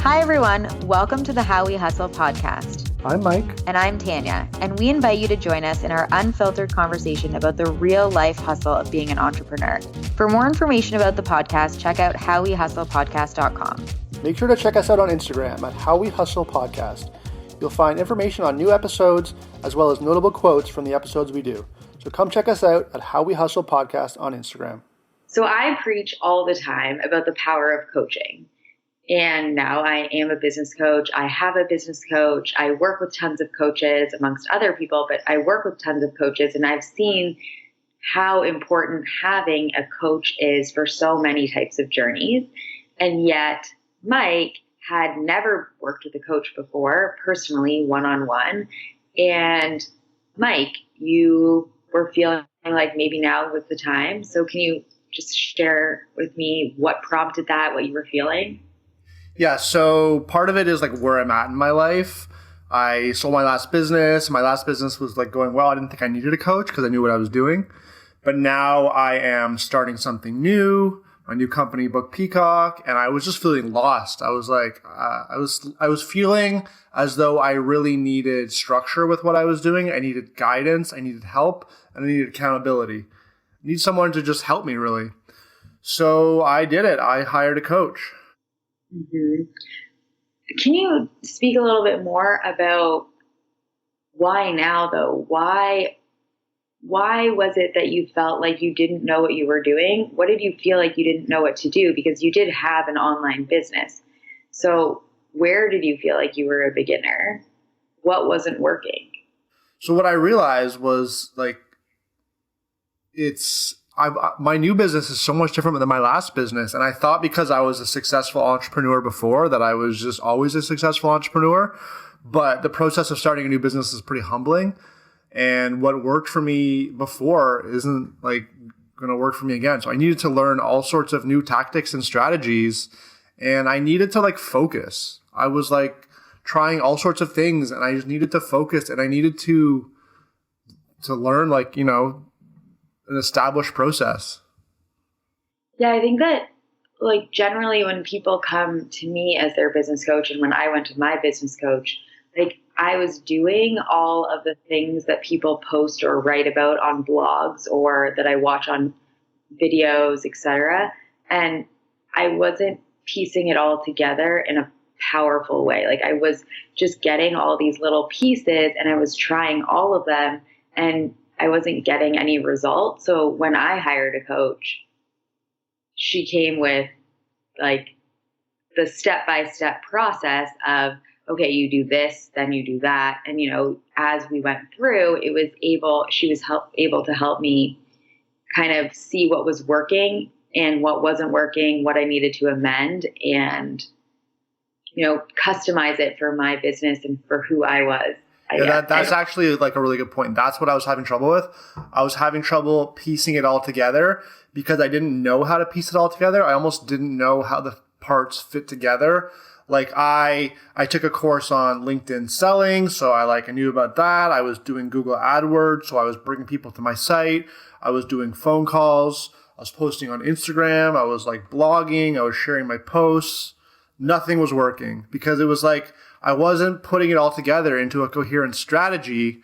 Hi, everyone. Welcome to the How We Hustle podcast. I'm Mike. And I'm Tanya. And we invite you to join us in our unfiltered conversation about the real life hustle of being an entrepreneur. For more information about the podcast, check out howwehustlepodcast.com. Make sure to check us out on Instagram at How We Hustle Podcast. You'll find information on new episodes as well as notable quotes from the episodes we do. So come check us out at How We Hustle Podcast on Instagram. So I preach all the time about the power of coaching. And now I am a business coach. I have a business coach. I work with tons of coaches amongst other people, but I work with tons of coaches, and I've seen how important having a coach is for so many types of journeys. And yet Mike had never worked with a coach before, personally, one-on-one. And Mike, you were feeling like maybe now was the time. So can you just share with me what prompted that, what you were feeling? Yeah, so part of it is like where I'm at in my life. I sold my last business. My last business was like going well. I didn't think I needed a coach because I knew what I was doing. But now I am starting something new. My new company, booked Peacock, and I was just feeling lost. I was like, I was feeling as though I really needed structure with what I was doing. I needed guidance. I needed help, and I needed accountability. I need someone to just help me, really. So I did it. I hired a coach. Mm-hmm. Can you speak a little bit more about why now, though? Why was it that you felt like you didn't know what you were doing? What did you feel like you didn't know what to do? Because you did have an online business. So where did you feel like you were a beginner? What wasn't working? So what I realized was like, my new business is so much different than my last business. And I thought because I was a successful entrepreneur before that I was just always a successful entrepreneur. But the process of starting a new business is pretty humbling. And what worked for me before isn't like going to work for me again. So I needed to learn all sorts of new tactics and strategies. And I needed to like focus. I was like trying all sorts of things and I just needed to focus, and I needed to learn like, an established process. Yeah, I think that like generally when people come to me as their business coach, and when I went to my business coach, like I was doing all of the things that people post or write about on blogs or that I watch on videos, etc. And I wasn't piecing it all together in a powerful way. Like I was just getting all these little pieces and I was trying all of them, and I wasn't getting any results. So when I hired a coach, she came with like the step-by-step process of, okay, you do this, then you do that. And, as we went through, she was able to help me kind of see what was working and what wasn't working, what I needed to amend, and, customize it for my business and for who I was. Yeah, that's actually like a really good point. That's what I was having trouble with. I was having trouble piecing it all together because I didn't know how to piece it all together. I almost didn't know how the parts fit together. Like I took a course on LinkedIn selling, so I knew about that. I was doing Google AdWords, so I was bringing people to my site. I was doing phone calls. I was posting on Instagram. I was like blogging. I was sharing my posts. Nothing was working because it was like I wasn't putting it all together into a coherent strategy.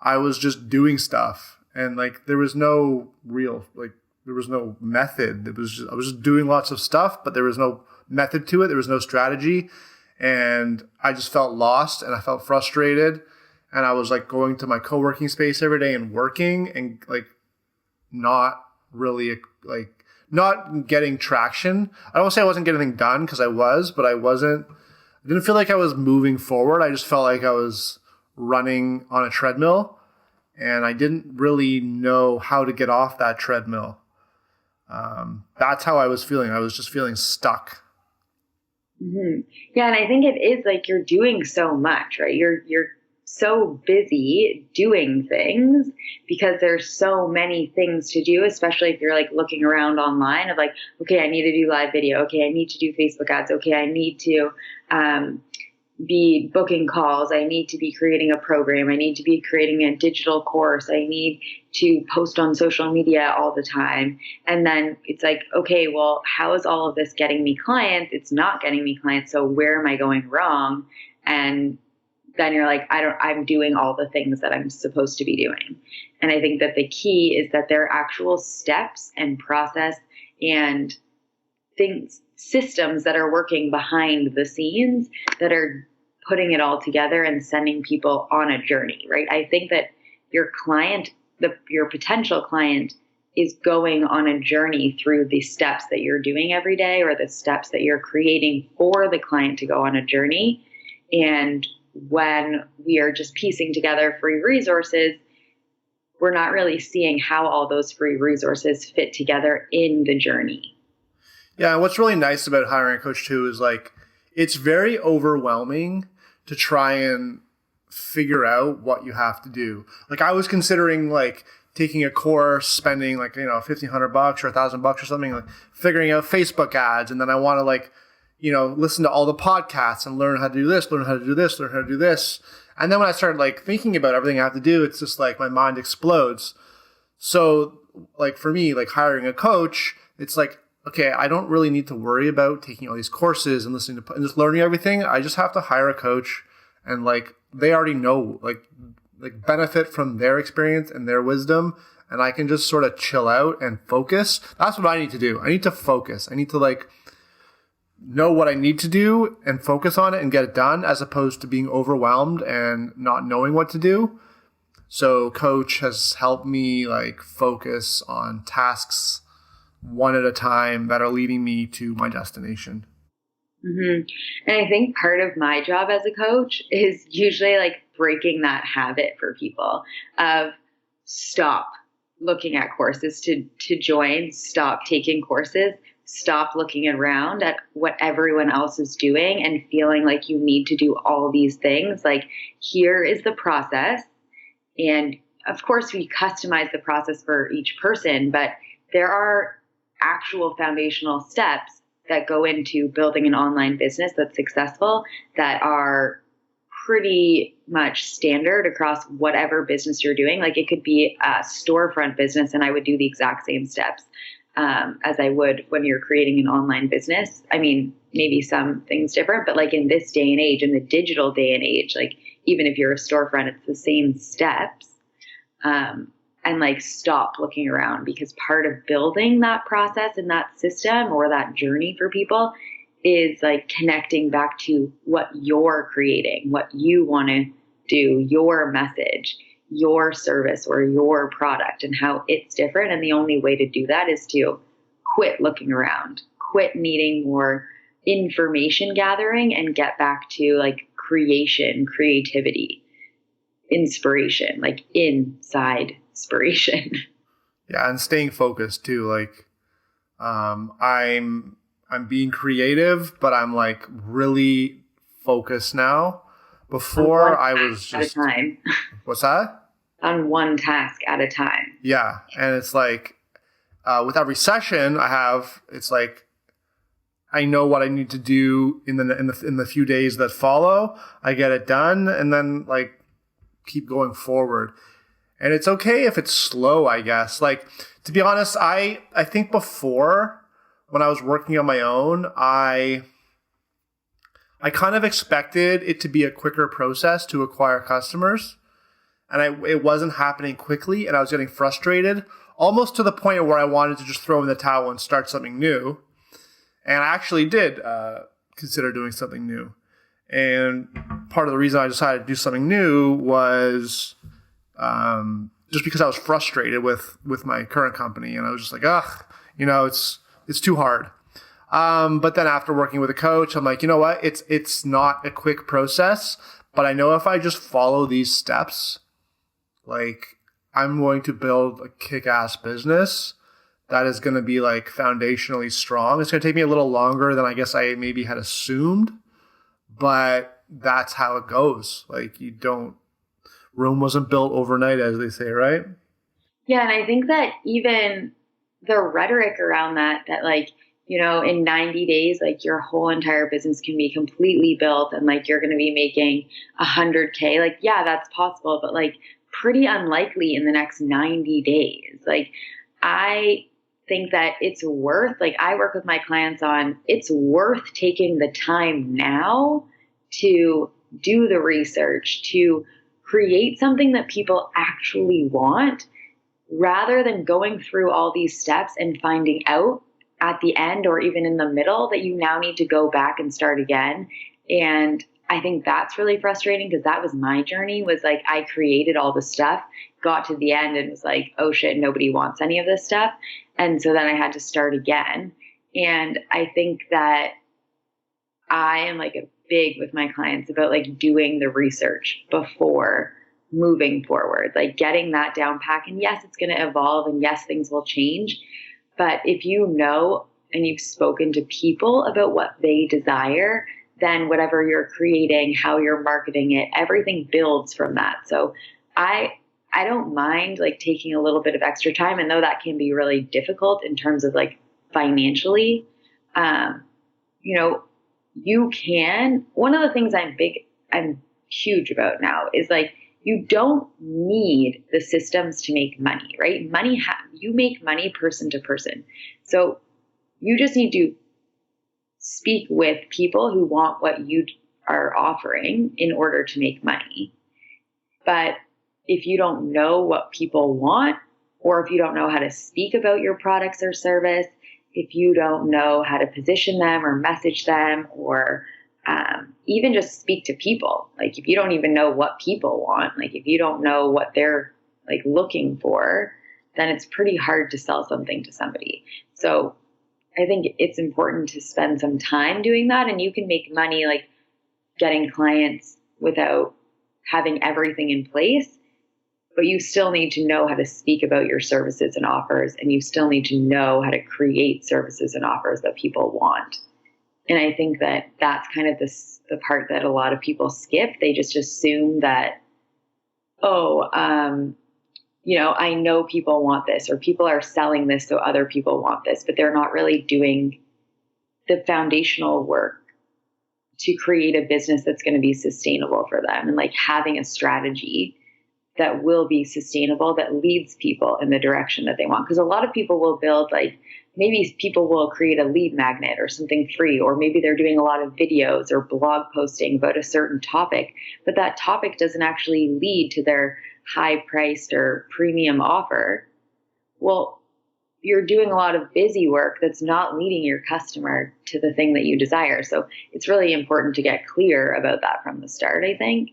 I was just doing stuff, and like there was no method. I was just doing lots of stuff, but there was no method to it. There was no strategy, and I just felt lost and I felt frustrated. And I was like going to my co-working space every day and working and like not really like not getting traction. I don't want to say I wasn't getting anything done because I was, but I didn't feel like I was moving forward. I just felt like I was running on a treadmill, and I didn't really know how to get off that treadmill. That's how I was feeling. I was just feeling stuck. Mm-hmm. Yeah, and I think it is like you're doing so much, right? You're so busy doing things because there's so many things to do, especially if you're like looking around online of like, okay, I need to do live video. Okay, I need to do Facebook ads. Okay, I need to be booking calls. I need to be creating a program. I need to be creating a digital course. I need to post on social media all the time. And then it's like, okay, well, how is all of this getting me clients? It's not getting me clients. So where am I going wrong? And then you're like, I'm doing all the things that I'm supposed to be doing. And I think that the key is that there are actual steps and process and things, systems that are working behind the scenes that are putting it all together and sending people on a journey, right? I think that your client, your potential client, is going on a journey through the steps that you're doing every day, or the steps that you're creating for the client to go on a journey. And when we are just piecing together free resources, we're not really seeing how all those free resources fit together in the journey. Yeah, and what's really nice about hiring a coach too is like it's very overwhelming to try and figure out what you have to do. Like I was considering like taking a course, spending like, $1,500 or $1,000 or something, like figuring out Facebook ads, and then I want to like, listen to all the podcasts and learn how to do this, learn how to do this, learn how to do this. And then when I started like thinking about everything I have to do, it's just like my mind explodes. So like for me, like hiring a coach, it's like, okay, I don't really need to worry about taking all these courses and listening to and just learning everything. I just have to hire a coach, and like they already know, like benefit from their experience and their wisdom, and I can just sort of chill out and focus. That's what I need to do. I need to focus. I need to like know what I need to do and focus on it and get it done, as opposed to being overwhelmed and not knowing what to do. So coach has helped me like focus on tasks one at a time that are leading me to my destination. Mm-hmm. And I think part of my job as a coach is usually like breaking that habit for people of stop looking at courses to join, stop taking courses, stop looking around at what everyone else is doing and feeling like you need to do all these things. Like, here is the process. And of course, we customize the process for each person, but there are actual foundational steps that go into building an online business that's successful that are pretty much standard across whatever business you're doing. Like it could be a storefront business, and I would do the exact same steps as I would when you're creating an online business. I mean, maybe some things different, but like in this day and age, in the digital day and age, like even if you're a storefront, it's the same steps. And like stop looking around, because part of building that process and that system or that journey for people is like connecting back to what you're creating, what you want to do, your message, your service or your product, and how it's different. And the only way to do that is to quit looking around, quit needing more information gathering, and get back to like creation, creativity, inspiration, like inside inspiration. Yeah, and staying focused too. Like, I'm being creative, but I'm like really focused now. Before I was just at a time. What's that? On one task at a time. Yeah, and it's like with every session I have, it's like I know what I need to do in the few days that follow. I get it done, and then like keep going forward. And it's okay if it's slow, I guess. Like, to be honest, I think before, when I was working on my own, I kind of expected it to be a quicker process to acquire customers. And it wasn't happening quickly, and I was getting frustrated, almost to the point where I wanted to just throw in the towel and start something new. And I actually did consider doing something new. And part of the reason I decided to do something new was just because I was frustrated with my current company, and I was just like, it's too hard. But then after working with a coach, I'm like, you know what? It's not a quick process, but I know if I just follow these steps, like I'm going to build a kick-ass business that is going to be like foundationally strong. It's going to take me a little longer than I guess I maybe had assumed, but that's how it goes. Like Rome wasn't built overnight, as they say, right? Yeah. And I think that even the rhetoric around that like in 90 days, like your whole entire business can be completely built and like you're going to be making 100K. Like, yeah, that's possible, but like pretty unlikely in the next 90 days. Like, I think that it's worth, like, I work with my clients on it's worth taking the time now to do the research, to create something that people actually want rather than going through all these steps and finding out at the end or even in the middle that you now need to go back and start again. And I think that's really frustrating because that was my journey, was like I created all the stuff, got to the end and was like, oh shit, nobody wants any of this stuff. And so then I had to start again. And I think that I am like a big with my clients about like doing the research before moving forward, like getting that down pack. And yes, it's going to evolve and yes, things will change. But if you know and you've spoken to people about what they desire, then whatever you're creating, how you're marketing it, everything builds from that. So I don't mind like taking a little bit of extra time. And though that can be really difficult in terms of like financially, you know, you can, one of the things I'm huge about now is like, you don't need the systems to make money, right? You make money person to person. So you just need to speak with people who want what you are offering in order to make money. But if you don't know what people want, or if you don't know how to speak about your products or service, if you don't know how to position them or message them, or even just speak to people, like if you don't even know what people want, like if you don't know what they're like looking for, then it's pretty hard to sell something to somebody. So I think it's important to spend some time doing that, and you can make money like getting clients without having everything in place, but you still need to know how to speak about your services and offers, and you still need to know how to create services and offers that people want. And I think that that's kind of the part that a lot of people skip. They just assume that, I know people want this, or people are selling this, so other people want this, but they're not really doing the foundational work to create a business that's going to be sustainable for them, and like having a strategy that will be sustainable, that leads people in the direction that they want. Because a lot of people will build, like, maybe people will create a lead magnet or something free, or maybe they're doing a lot of videos or blog posting about a certain topic, but that topic doesn't actually lead to their high priced or premium offer. Well, you're doing a lot of busy work that's not leading your customer to the thing that you desire. So it's really important to get clear about that from the start, I think.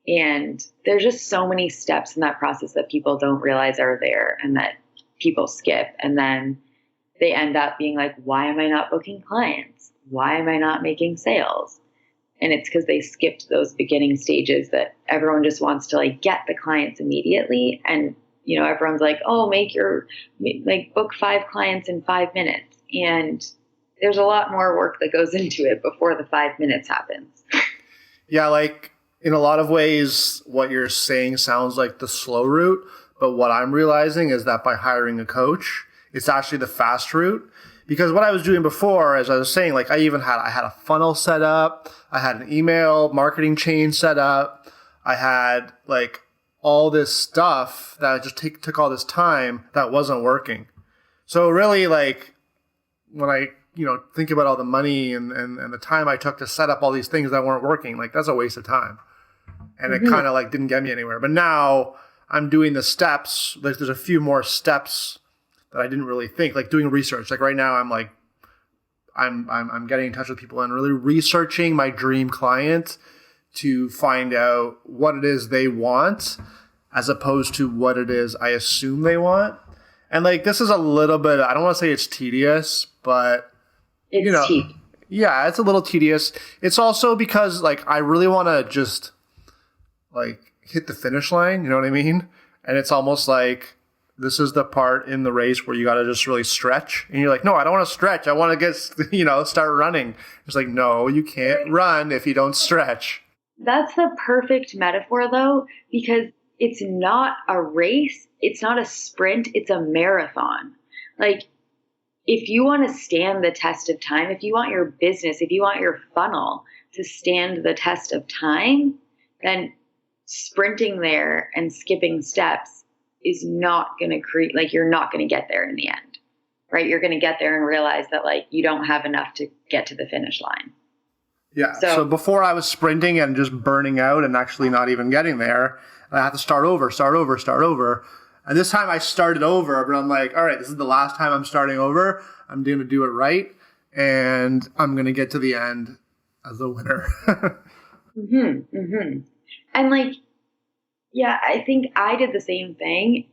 And there's just so many steps in that process that people don't realize are there and that people skip. And then they end up being like, why am I not booking clients? Why am I not making sales? And it's because they skipped those beginning stages that everyone just wants to like get the clients immediately. And, everyone's like, oh, book 5 clients in 5 minutes. And there's a lot more work that goes into it before the 5 minutes happens. Yeah, like in a lot of ways, what you're saying sounds like the slow route. But what I'm realizing is that by hiring a coach, it's actually the fast route. Because what I was doing before, as I was saying, like I had a funnel set up. I had an email marketing chain set up. I had like all this stuff that just took all this time that wasn't working. So really, like when I think about all the money and the time I took to set up all these things that weren't working, like that's a waste of time. And it kind of like didn't get me anywhere. But now I'm doing the steps. There's a few more steps that I didn't really think, like doing research. Like right now I'm getting in touch with people and really researching my dream client to find out what it is they want as opposed to what it is I assume they want. And like, this is a little bit, I don't want to say it's tedious, but it's yeah, it's a little tedious. It's also because like, I really want to just like hit the finish line. You know what I mean? And it's almost like, this is the part in the race where you got to just really stretch. And you're like, no, I don't want to stretch. I want to get, start running. It's like, no, you can't run if you don't stretch. That's the perfect metaphor though, because it's not a race. It's not a sprint. It's a marathon. Like if you want to stand the test of time, if you want your business, if you want your funnel to stand the test of time, then sprinting there and skipping steps is not going to create, like, you're not going to get there in the end, right? You're going to get there and realize that, like, you don't have enough to get to the finish line. Yeah. So before I was sprinting and just burning out and actually not even getting there, I had to start over. And this time I started over, but I'm like, all right, this is the last time I'm starting over. I'm going to do it right. And I'm going to get to the end as a winner. And like, yeah, I think I did the same thing.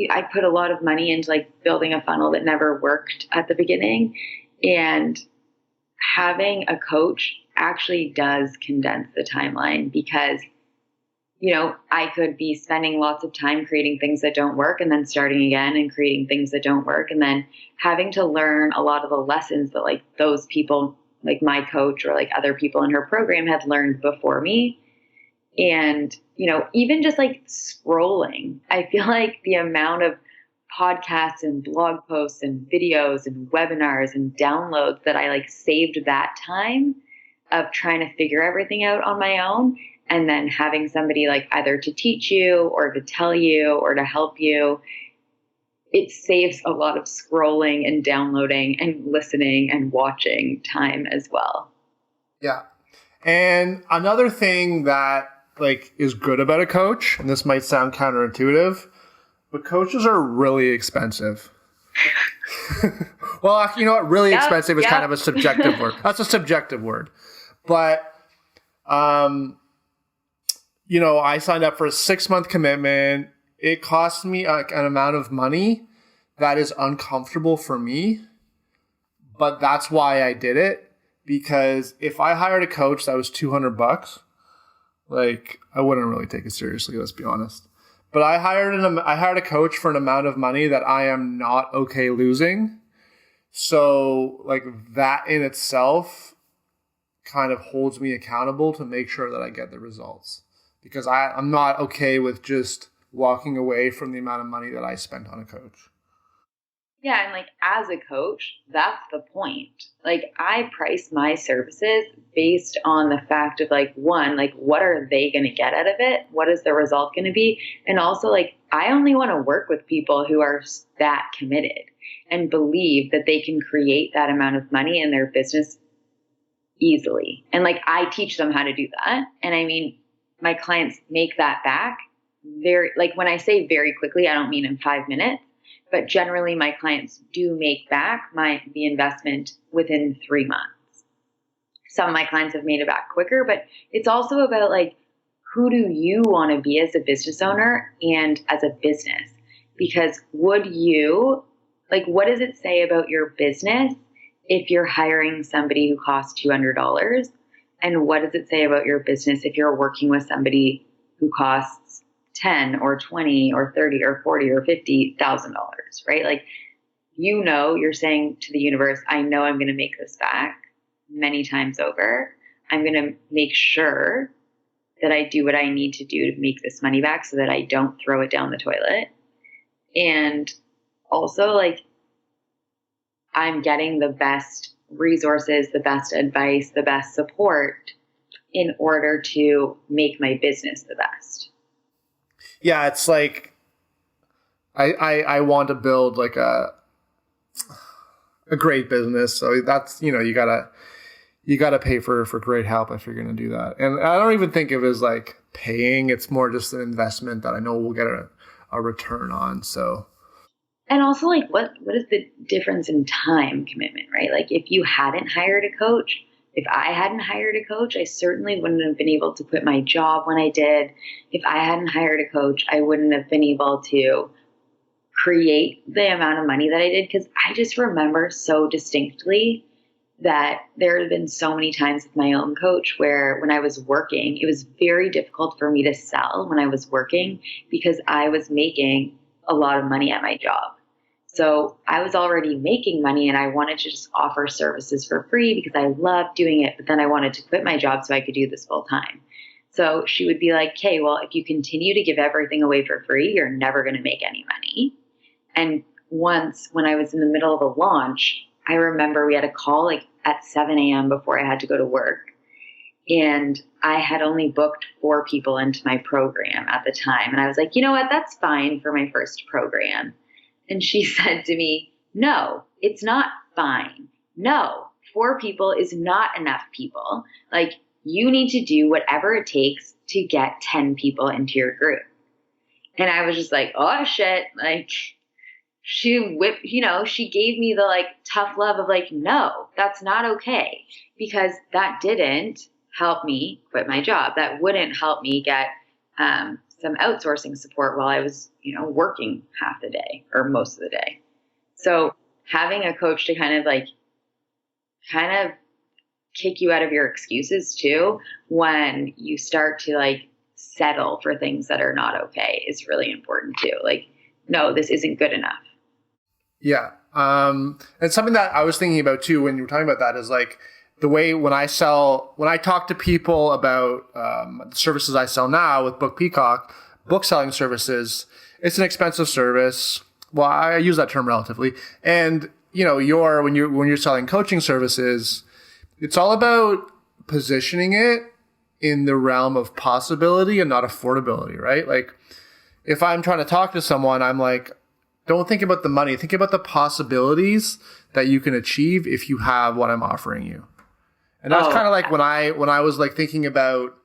I put a lot of money into like building a funnel that never worked at the beginning. And having a coach actually does condense the timeline because, you know, I could be spending lots of time creating things that don't work and then starting again and creating things that don't work. And then having to learn a lot of the lessons that like those people, like my coach or like other people in her program had learned before me. And, you know, even just like scrolling, I feel like the amount of podcasts and blog posts and videos and webinars and downloads that I like saved that time of trying to figure everything out on my own and then having somebody like either to teach you or to tell you or to help you, it saves a lot of scrolling and downloading and listening and watching time as well. Yeah. And another thing that like is good about a coach, and this might sound counterintuitive, but coaches are really expensive. Well, you know what? Really expensive is kind of a subjective word. That's a subjective word. But, you know, I signed up for a 6-month commitment. It cost me an amount of money that is uncomfortable for me. But that's why I did it. Because if I hired a coach that was $200, like, I wouldn't really take it seriously, let's be honest. But I hired a coach for an amount of money that I am not okay losing. So, like, that in itself kind of holds me accountable to make sure that I get the results. Because I'm not okay with just walking away from the amount of money that I spent on a coach. Yeah, and like as a coach, that's the point. Like I price my services based on the fact of like, one, like what are they going to get out of it? What is the result going to be? And also like, I only want to work with people who are that committed and believe that they can create that amount of money in their business easily. And like, I teach them how to do that. And I mean, my clients make that back very, like when I say very quickly, I don't mean in 5 minutes. But generally, my clients do make back the investment within 3 months. Some of my clients have made it back quicker, but it's also about like, who do you want to be as a business owner and as a business? Because what does it say about your business if you're hiring somebody who costs $200? And what does it say about your business if you're working with somebody who costs $10 or $20 or $30 or $40 or $50,000, right? Like, you know, you're saying to the universe, I know I'm going to make this back many times over. I'm going to make sure that I do what I need to do to make this money back so that I don't throw it down the toilet. And also, like, I'm getting the best resources, the best advice, the best support in order to make my business the best. Yeah, it's like I want to build like a great business. So that's, you know, you gotta pay for great help if you're gonna do that. And I don't even think of it as like paying. It's more just an investment that I know we'll get a return on. So, and also like what is the difference in time commitment, right? Like if you hadn't hired a coach, if I hadn't hired a coach, I certainly wouldn't have been able to quit my job when I did. If I hadn't hired a coach, I wouldn't have been able to create the amount of money that I did. Because I just remember so distinctly that there have been so many times with my own coach where when I was working, it was very difficult for me to sell when I was working because I was making a lot of money at my job. So I was already making money and I wanted to just offer services for free because I loved doing it. But then I wanted to quit my job so I could do this full time. So she would be like, okay, well, if you continue to give everything away for free, you're never going to make any money. And once when I was in the middle of a launch, I remember we had a call like at 7 a.m. before I had to go to work. And I had only booked 4 people into my program at the time. And I was like, you know what? That's fine for my first program. And she said to me, no, it's not fine. No, 4 people is not enough people. Like, you need to do whatever it takes to get 10 people into your group. And I was just like, oh shit. Like, she whipped, she gave me the like tough love of like, no, that's not okay. Because that didn't help me quit my job. That wouldn't help me get some outsourcing support while I was, working half the day or most of the day. So having a coach to kind of kick you out of your excuses too, when you start to like settle for things that are not okay, is really important too. Like, no, this isn't good enough. Yeah. And something that I was thinking about too, when you were talking about that, is like the way when I talk to people about the services I sell now with Peacock, book selling services, it's an expensive service. Well, I use that term relatively. And, when you're selling coaching services, it's all about positioning it in the realm of possibility and not affordability, right? Like, if I'm trying to talk to someone, I'm like, don't think about the money. Think about the possibilities that you can achieve if you have what I'm offering you. And that's kind of like when I was like thinking about,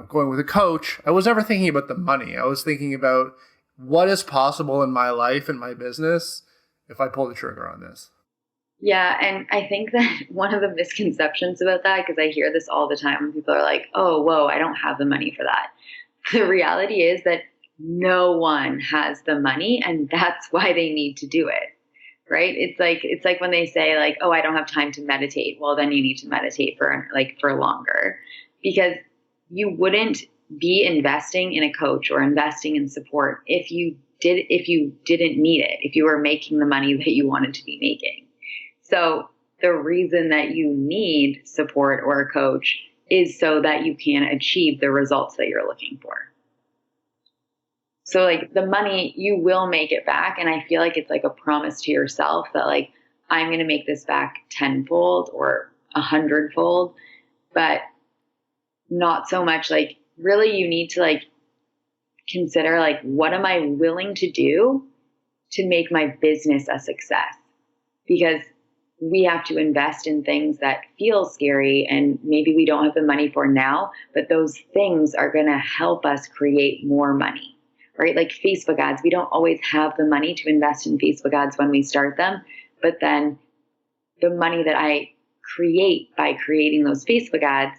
going with a coach, I was never thinking about the money. I was thinking about what is possible in my life and my business if I pull the trigger on this. Yeah. And I think that one of the misconceptions about that, because I hear this all the time when people are like, oh, whoa, I don't have the money for that. The reality is that no one has the money, and that's why they need to do it. Right? It's like when they say like, oh, I don't have time to meditate. Well, then you need to meditate for longer, because you wouldn't be investing in a coach or investing in support if you didn't need it, if you were making the money that you wanted to be making. So the reason that you need support or a coach is so that you can achieve the results that you're looking for. So like the money, you will make it back. And I feel like it's like a promise to yourself that like, I'm going to make this back 10-fold or 100-fold, but not so much like, really you need to like consider like, what am I willing to do to make my business a success? Because we have to invest in things that feel scary and maybe we don't have the money for now, but those things are going to help us create more money. Right? Like Facebook ads, we don't always have the money to invest in Facebook ads when we start them, but then the money that I create by creating those Facebook ads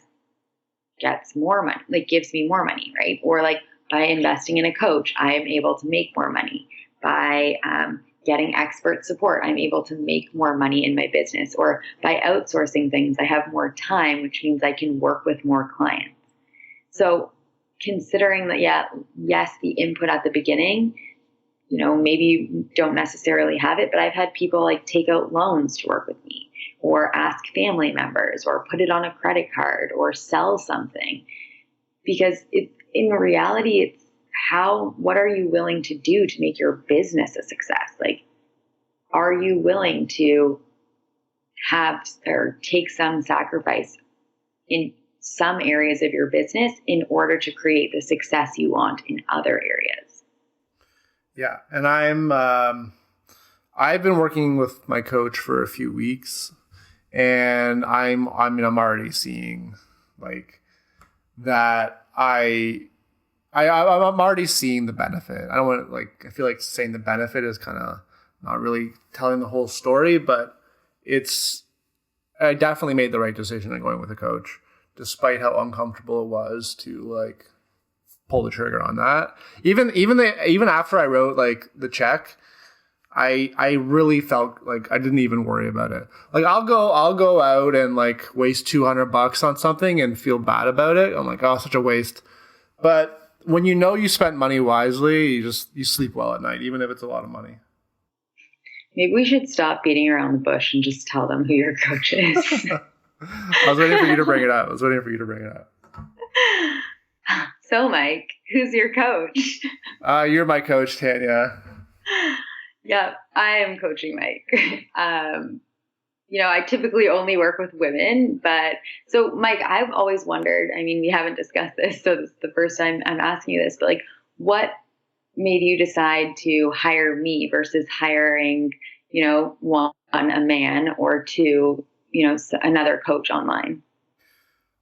gets more money, like gives me more money, right? Or like by investing in a coach, I am able to make more money. By getting expert support, I'm able to make more money in my business. Or by outsourcing things, I have more time, which means I can work with more clients. So considering that, yes, the input at the beginning, maybe you don't necessarily have it, but I've had people like take out loans to work with me, or ask family members, or put it on a credit card, or sell something. Because in reality, it's what are you willing to do to make your business a success? Like, are you willing to have or take some sacrifice in some areas of your business in order to create the success you want in other areas? Yeah. And I've been working with my coach for a few weeks, and I'm already seeing like that I'm already seeing the benefit. I don't want to I feel like saying the benefit is kind of not really telling the whole story, but I definitely made the right decision in going with a coach, despite how uncomfortable it was to like pull the trigger on that. Even after I wrote like the check, I really felt like I didn't even worry about it. Like I'll go out and like waste $200 on something and feel bad about it. I'm like, oh, such a waste. But when you spent money wisely, you sleep well at night, even if it's a lot of money. Maybe we should stop beating around the bush and just tell them who your coach is. I was waiting for you to bring it up. So, Mike, who's your coach? You're my coach, Tanya. Yeah, I am coaching Mike. I typically only work with women, but so Mike, I've always wondered, I mean, we haven't discussed this, so this is the first time I'm asking you this, but like, what made you decide to hire me versus hiring, one, a man, or two, another coach online?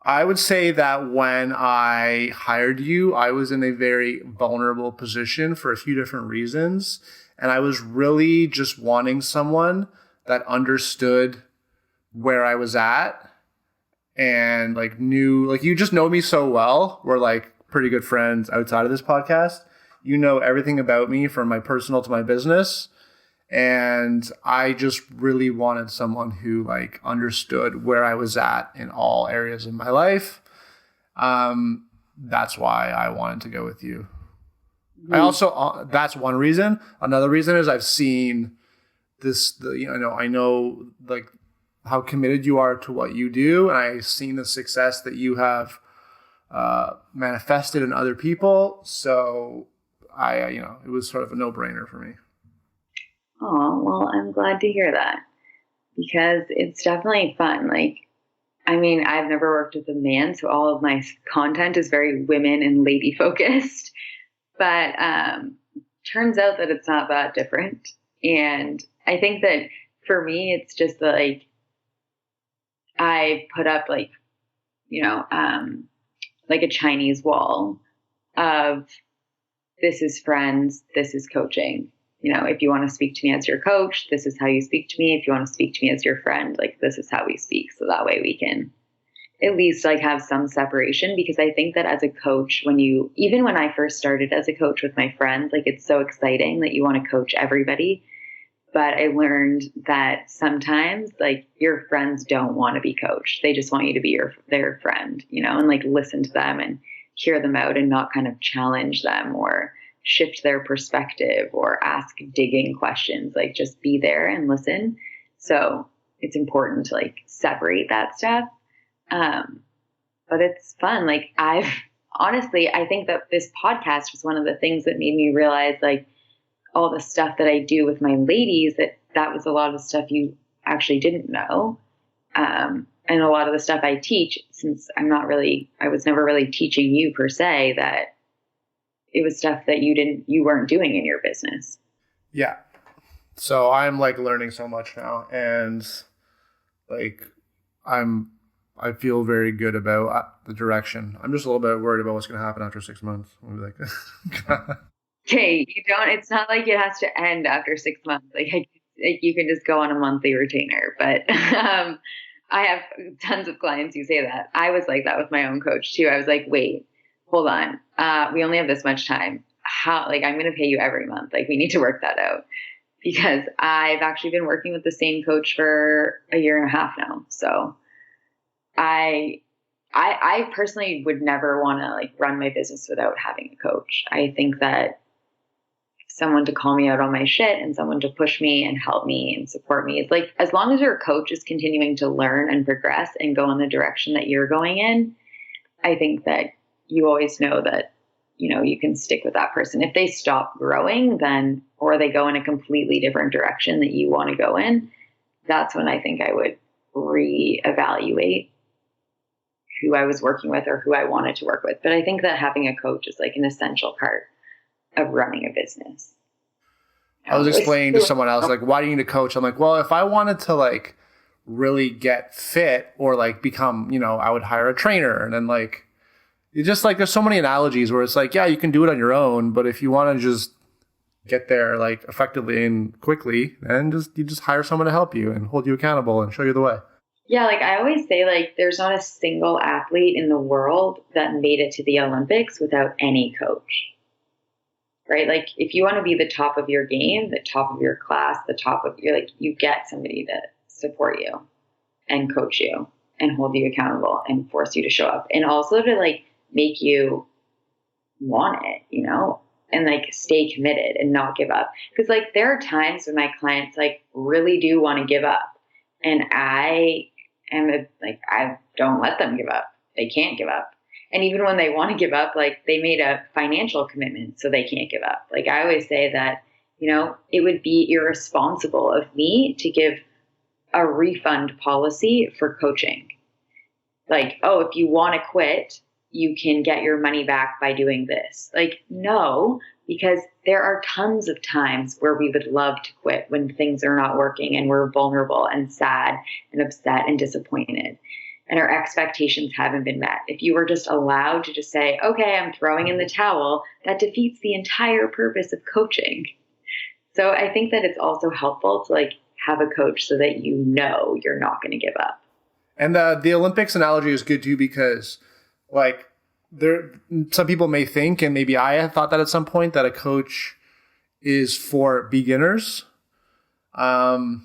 I would say that when I hired you, I was in a very vulnerable position for a few different reasons. And I was really just wanting someone that understood where I was at and like knew, like, you just know me so well. We're like pretty good friends outside of this podcast. You know everything about me from my personal to my business. And I just really wanted someone who like understood where I was at in all areas of my life. That's why I wanted to go with you. I also, that's one reason. Another reason is I've seen this, I know like how committed you are to what you do. And I've seen the success that you have manifested in other people. So it was sort of a no-brainer for me. Oh, well, I'm glad to hear that because it's definitely fun. Like, I mean, I've never worked with a man, so all of my content is very women and lady focused. But turns out that it's not that different. And I think that for me, it's just like I put up like a Chinese wall of this is friends, this is coaching. If you want to speak to me as your coach, this is how you speak to me. If you want to speak to me as your friend, like this is how we speak. So that way we can at least like have some separation, because I think that as a coach, even when I first started as a coach with my friends, like it's so exciting that you want to coach everybody. But I learned that sometimes like your friends don't want to be coached. They just want you to be their friend, and like listen to them and hear them out and not kind of challenge them or shift their perspective or ask digging questions, like just be there and listen. So it's important to like separate that stuff. But it's fun. Like I think that this podcast was one of the things that made me realize like all the stuff that I do with my ladies, that was a lot of the stuff you actually didn't know. And a lot of the stuff I teach, since I was never really teaching you per se, that it was stuff that you weren't doing in your business. Yeah. So I'm like learning so much now, and like I feel very good about the direction. I'm just a little bit worried about what's going to happen after 6 months. I'll be like, okay, it's not like it has to end after 6 months. Like you can just go on a monthly retainer. But I have tons of clients who say that. I was like that with my own coach too. I was like, wait, hold on. We only have this much time. How, like, I'm going to pay you every month. Like, we need to work that out, because I've actually been working with the same coach for a year and a half now. So I personally would never want to like run my business without having a coach. I think that someone to call me out on my shit and someone to push me and help me and support me. It's like, as long as your coach is continuing to learn and progress and go in the direction that you're going in, I think that you always know that, you can stick with that person. If they stop growing, then, or they go in a completely different direction that you want to go in, that's when I think I would reevaluate who I was working with or who I wanted to work with. But I think that having a coach is like an essential part of running a business. I was explaining to someone else, like, why do you need a coach? I'm like, well, if I wanted to like really get fit or like become, I would hire a trainer. And then like, it's just like, there's so many analogies where it's like, yeah, you can do it on your own. But if you want to just get there like effectively and quickly, then you just hire someone to help you and hold you accountable and show you the way. Yeah, like I always say, like there's not a single athlete in the world that made it to the Olympics without any coach, right? Like if you want to be the top of your game, the top of your class, the top of your, like, you get somebody to support you and coach you and hold you accountable and force you to show up, and also to like make you want it, and like stay committed and not give up. Because like there are times when my clients like really do want to give up, and I don't let them give up. They can't give up. And even when they want to give up, like they made a financial commitment, so they can't give up. Like I always say that It would be irresponsible of me to give a refund policy for coaching. Like, oh, if you want to quit, you can get your money back by doing this. Like, no, because there are tons of times where we would love to quit when things are not working and we're vulnerable and sad and upset and disappointed and our expectations haven't been met. If you were just allowed to just say, okay, I'm throwing in the towel, that defeats the entire purpose of coaching. So I think that it's also helpful to like have a coach so that you're not going to give up. And the Olympics analogy is good too, because like some people may think, and maybe I have thought that at some point, that a coach is for beginners. But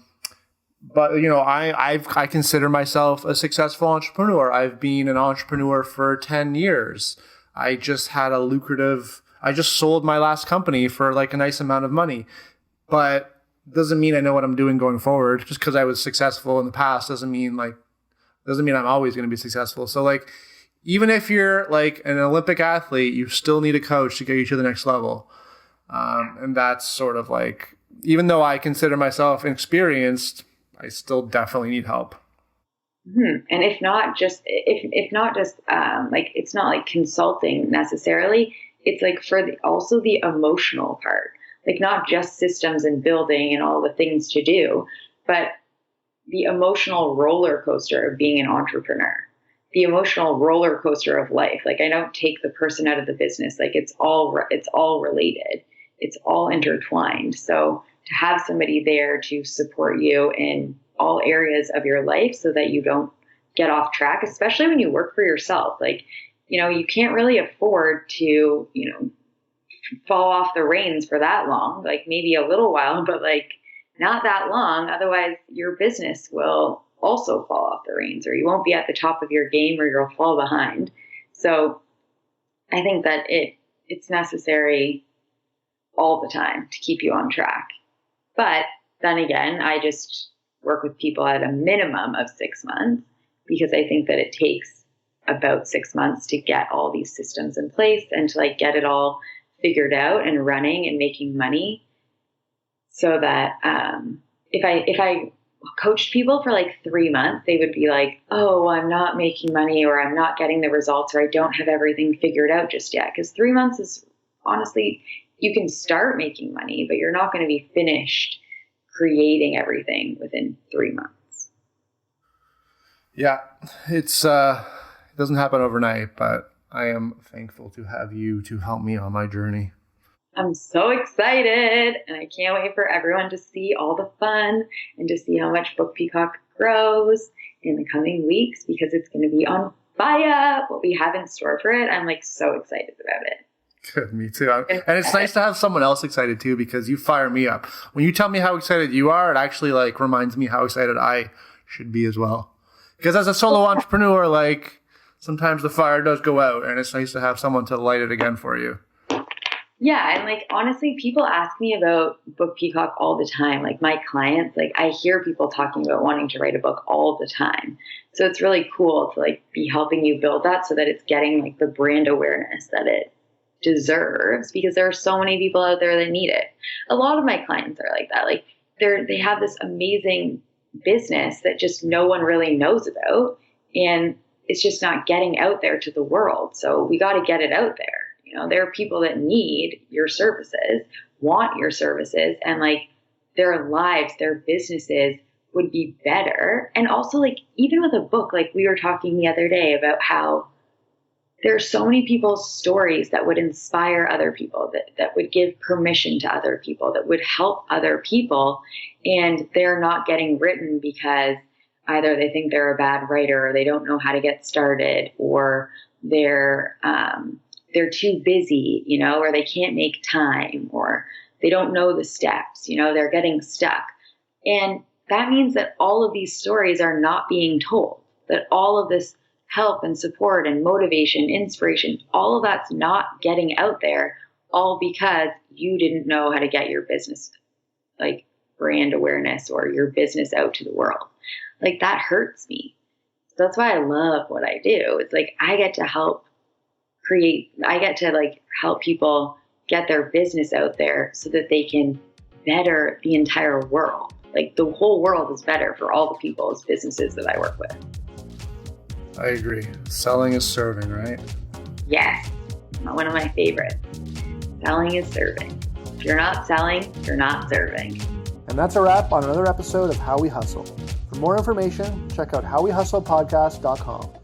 I consider myself a successful entrepreneur. I've been an entrepreneur for 10 years. I just sold my last company for like a nice amount of money, but doesn't mean I know what I'm doing going forward. Just because I was successful in the past doesn't mean I'm always going to be successful. So like, even if you're like an Olympic athlete, you still need a coach to get you to the next level. And that's sort of like, even though I consider myself inexperienced, I still definitely need help. Mm-hmm. And if not just like, it's not like consulting necessarily. It's like also the emotional part, like not just systems and building and all the things to do, but the emotional roller coaster of being an entrepreneur, the emotional roller coaster of life. Like, I don't take the person out of the business. Like, it's all related. It's all intertwined. So to have somebody there to support you in all areas of your life so that you don't get off track, especially when you work for yourself. Like, you can't really afford to, fall off the reins for that long, like maybe a little while, but like not that long. Otherwise your business will also fall off the reins, or you won't be at the top of your game, or you'll fall behind. So I think that it's necessary all the time to keep you on track. But then again, I just work with people at a minimum of 6 months, because I think that it takes about 6 months to get all these systems in place and to like get it all figured out and running and making money. So that if I coached people for like 3 months, they would be like, oh, I'm not making money, or I'm not getting the results, or I don't have everything figured out just yet. Because 3 months is honestly, you can start making money, but you're not going to be finished creating everything within 3 months. Yeah, it doesn't happen overnight, but I am thankful to have you to help me on my journey. I'm so excited, and I can't wait for everyone to see all the fun and to see how much Book Peacock grows in the coming weeks, because it's going to be on fire. What we have in store for it, I'm like so excited about it. Good, me too. And it's nice to have someone else excited too, because you fire me up. When you tell me how excited you are, it actually like reminds me how excited I should be as well. Because as a solo entrepreneur, like sometimes the fire does go out, and it's nice to have someone to light it again for you. Yeah, and like honestly, people ask me about Book Peacock all the time. Like my clients, like I hear people talking about wanting to write a book all the time. So it's really cool to like be helping you build that so that it's getting like the brand awareness that it deserves, because there are so many people out there that need it. A lot of my clients are like that. Like they have this amazing business that just no one really knows about, and it's just not getting out there to the world. So we got to get it out there. There are people that need your services, want your services, and like their lives, their businesses would be better. And also like, even with a book, like we were talking the other day about how there are so many people's stories that would inspire other people, that would give permission to other people, that would help other people. And they're not getting written because either they think they're a bad writer, or they don't know how to get started, or they're too busy, or they can't make time, or they don't know the steps, they're getting stuck. And that means that all of these stories are not being told, that all of this help and support and motivation, inspiration, all of that's not getting out there, all because you didn't know how to get your business, like brand awareness, or your business out to the world. Like that hurts me. So that's why I love what I do. It's like, I get to help like help people get their business out there so that they can better the entire world. Like the whole world is better for all the people's businesses that I work with. I agree. Selling is serving, right? Yes. One of my favorites. Selling is serving. If you're not selling, you're not serving. And that's a wrap on another episode of How We Hustle. For more information, check out howwehustlepodcast.com.